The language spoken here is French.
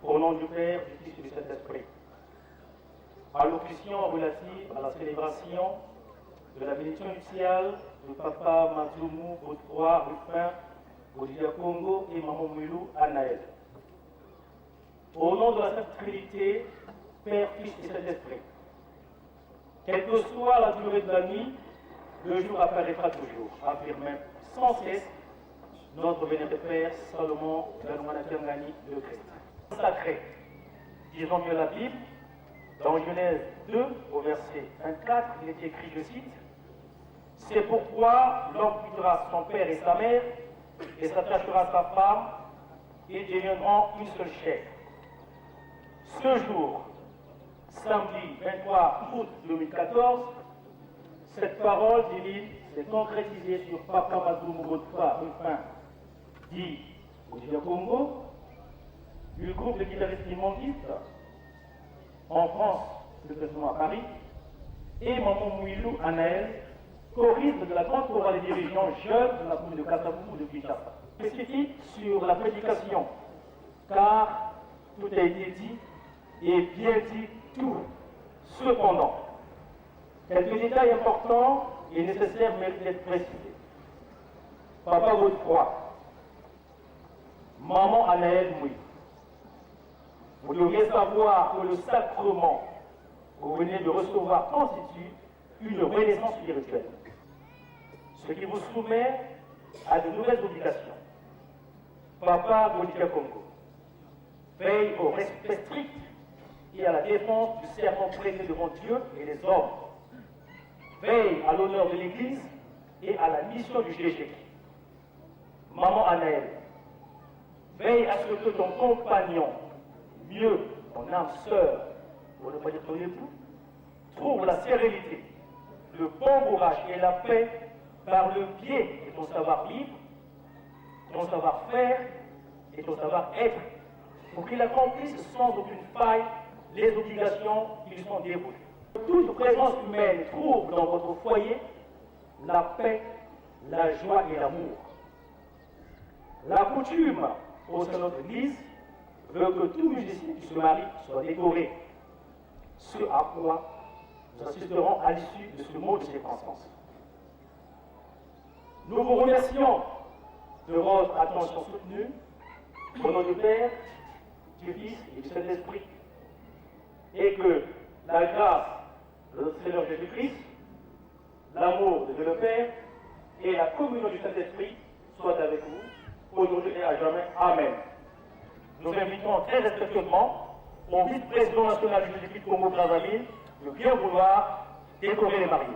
Au nom du Père, du Fils et du Saint-Esprit, allocution relative à la célébration de la bénédiction nuptiale de Papa Mazoumou Godefroy Rufin Bodidia Congo et Maman Moulou Anaël. Au nom de la Sainte Trinité, Père, Fils et Saint-Esprit, quelle que soit la durée de la nuit, le jour apparaîtra toujours, affirmait sans cesse notre vénéré Père Salomon Ganouana-Kiangani de Christ. Sacré, disons mieux la Bible, dans Genèse 2, au verset 24, il est écrit, je cite, « C'est pourquoi l'homme quittera son père et sa mère, et s'attachera à sa femme, et ils deviendront une seule chair. » Ce jour, samedi 23 août 2014, cette parole divine s'est concrétisée sur Papa Mazoumou Godefroy Rufin, dit Bodidia Congo, du groupe de guitaristes immongistes en France, plus précisément à Paris, et Maman Moulou Anaël, choriste de la grande chorale des dirigeants jeunes de la commune de Kasavubu de Kinshasa. Spécifique sur la prédication, car tout a été dit et bien dit tout. Cependant, quelques détails importants et nécessaires méritent d'être précisés. Papa Godefroy, Maman Anaël Moui, vous devriez savoir que le sacrement que vous venez de recevoir constitue une renaissance spirituelle, ce qui vous soumet à de nouvelles obligations. Papa Bodidia Congo veille au respect strict et à la défense du serment prêté devant Dieu et les hommes. Veille à l'honneur de l'Église et à la mission du GG. Maman Anaël, veille à ce que ton compagnon, mieux, ton âme sœur, pour ne pas dire ton époux, trouve la sérénité, le bon courage et la paix par le biais de ton savoir-vivre, ton savoir-faire et ton savoir-être, pour qu'il accomplisse sans aucune faille les obligations qui lui sont dévolues. Toute présence humaine trouve dans votre foyer la paix, la joie et l'amour. La coutume au sein de notre Église veut que tout musicien qui se marie soit décoré, ce à quoi nous assisterons à l'issue de ce mot de circonstance. Nous vous remercions de votre attention soutenue au nom du Père, du Fils et du Saint-Esprit, et que la grâce de notre Seigneur Jésus-Christ, l'amour de Dieu le Père et la communion du Saint-Esprit soient avec vous, aujourd'hui et à jamais. Amen. Nous invitons très respectueusement au vice-président national du Congo Brazzaville de bien vouloir décorer les mariés.